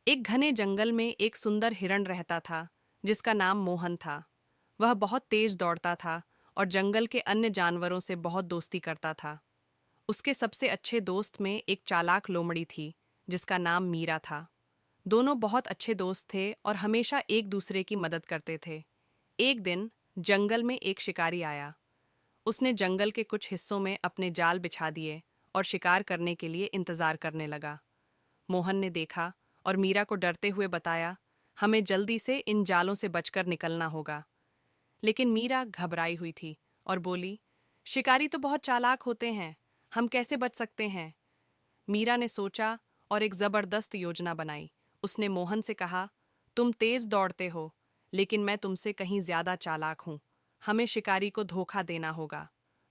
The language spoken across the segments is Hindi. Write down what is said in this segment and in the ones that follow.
एक घने जंगल में एक सुंदर हिरण रहता था जिसका नाम मोहन था। वह बहुत तेज दौड़ता था और जंगल के अन्य जानवरों से बहुत दोस्ती करता था। उसके सबसे अच्छे दोस्त में एक चालाक लोमड़ी थी जिसका नाम मीरा था। दोनों बहुत अच्छे दोस्त थे और हमेशा एक दूसरे की मदद करते थे। एक दिन जंगल में एक शिकारी आया। उसने जंगल के कुछ हिस्सों में अपने जाल बिछा दिए और शिकार करने के लिए इंतजार करने लगा। मोहन ने देखा और मीरा को डरते हुए बताया, हमें जल्दी से इन जालों से बचकर निकलना होगा। लेकिन मीरा घबराई हुई थी और बोली, शिकारी तो बहुत चालाक होते हैं, हम कैसे बच सकते हैं? मीरा ने सोचा और एक जबरदस्त योजना बनाई। उसने मोहन से कहा, तुम तेज दौड़ते हो, लेकिन मैं तुमसे कहीं ज्यादा चालाक हूं। हमें शिकारी को धोखा देना होगा।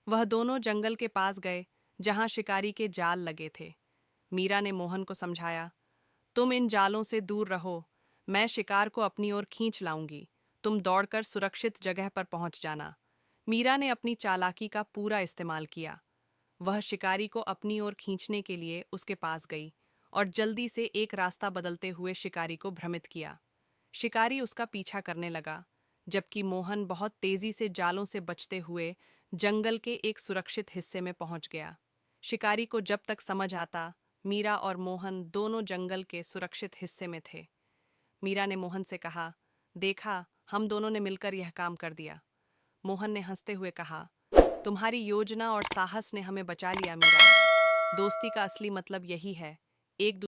वह दोनों जंगल के पास गए जहां शिकारी के जाल लगे थे। मीरा ने मोहन को समझाया, तुम इन जालों से दूर रहो, मैं शिकार को अपनी ओर खींच लाऊंगी। तुम दौड़कर सुरक्षित जगह पर पहुंच जाना। मीरा ने अपनी चालाकी का पूरा इस्तेमाल किया। वह शिकारी को अपनी ओर खींचने के लिए उसके पास गई और जल्दी से एक रास्ता बदलते हुए शिकारी को भ्रमित किया। शिकारी उसका पीछा करने लगा, जबकि मोहन बहुत तेजी से जालों से बचते हुए जंगल के एक सुरक्षित हिस्से में पहुंच गया। शिकारी को जब तक समझ आता, मीरा और मोहन दोनों जंगल के सुरक्षित हिस्से में थे। मीरा ने मोहन से कहा, देखा, हम दोनों ने मिलकर यह काम कर दिया। मोहन ने हंसते हुए कहा, तुम्हारी योजना और साहस ने हमें बचा लिया मीरा। दोस्ती का असली मतलब यही है, एक